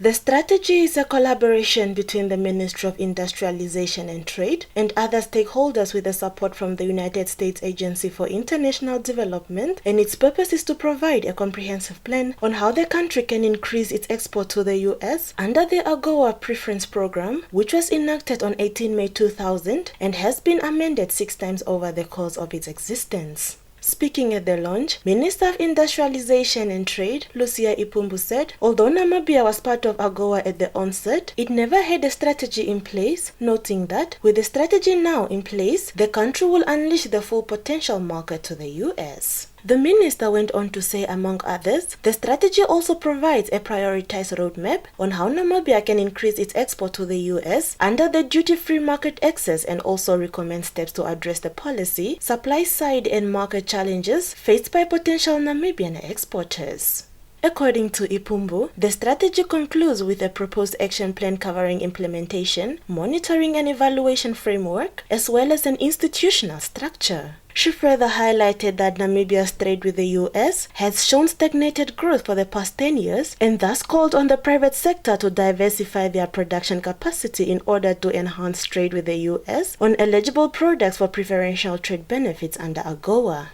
The strategy is a collaboration between the Ministry of Industrialisation and Trade and other stakeholders with the support from the United States Agency for International Development, and its purpose is to provide a comprehensive plan on how the country can increase its export to the US under the AGOA Preference Program, which was enacted on 18 May 2000 and has been amended 6 times over the course of its existence. Speaking at the launch, Minister of Industrialisation and Trade, Lucia Ipumbu, said, although Namibia was part of AGOA at the onset, it never had a strategy in place, noting that with the strategy now in place, the country will unleash the full potential market to the US. The minister went on to say, among others, the strategy also provides a prioritized roadmap on how Namibia can increase its export to the US under the duty-free market access, and also recommends steps to address the policy, supply side and market challenges faced by potential Namibian exporters. According to Ipumbu, the strategy concludes with a proposed action plan covering implementation, monitoring and evaluation framework, as well as an institutional structure. She further highlighted that Namibia's trade with the US has shown stagnated growth for the past 10 years and thus called on the private sector to diversify their production capacity in order to enhance trade with the US on eligible products for preferential trade benefits under AGOA.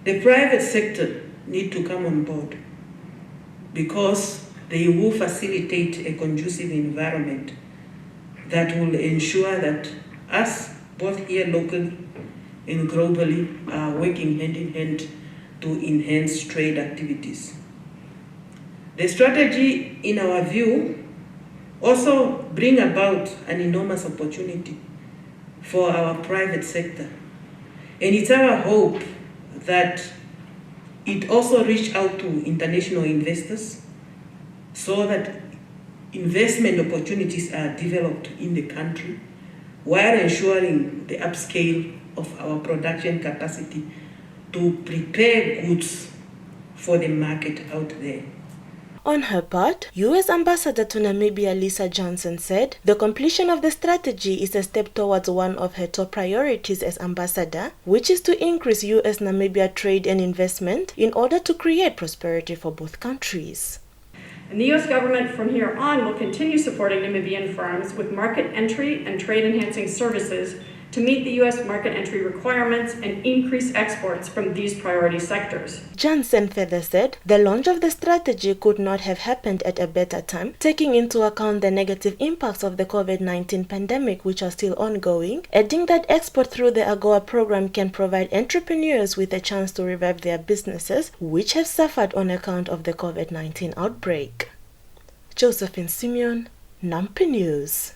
The private sector need to come on board because they will facilitate a conducive environment that will ensure that us, both here locally and globally, are working hand in hand to enhance trade activities. The strategy, in our view, also bring about an enormous opportunity for our private sector. And it's our hope that it also reach out to international investors so that investment opportunities are developed in the country while ensuring the upscale of our production capacity to prepare goods for the market out there. On her part, U.S. Ambassador to Namibia Lisa Johnson said the completion of the strategy is a step towards one of her top priorities as ambassador, which is to increase U.S.-Namibia trade and investment in order to create prosperity for both countries. And the U.S. government from here on will continue supporting Namibian firms with market entry and trade-enhancing services to meet the U.S. market entry requirements and increase exports from these priority sectors. Johnson further said the launch of the strategy could not have happened at a better time, taking into account the negative impacts of the COVID-19 pandemic, which are still ongoing, adding that export through the AGOA program can provide entrepreneurs with a chance to revive their businesses, which have suffered on account of the COVID-19 outbreak. Josephina Simeon, NAMPA News.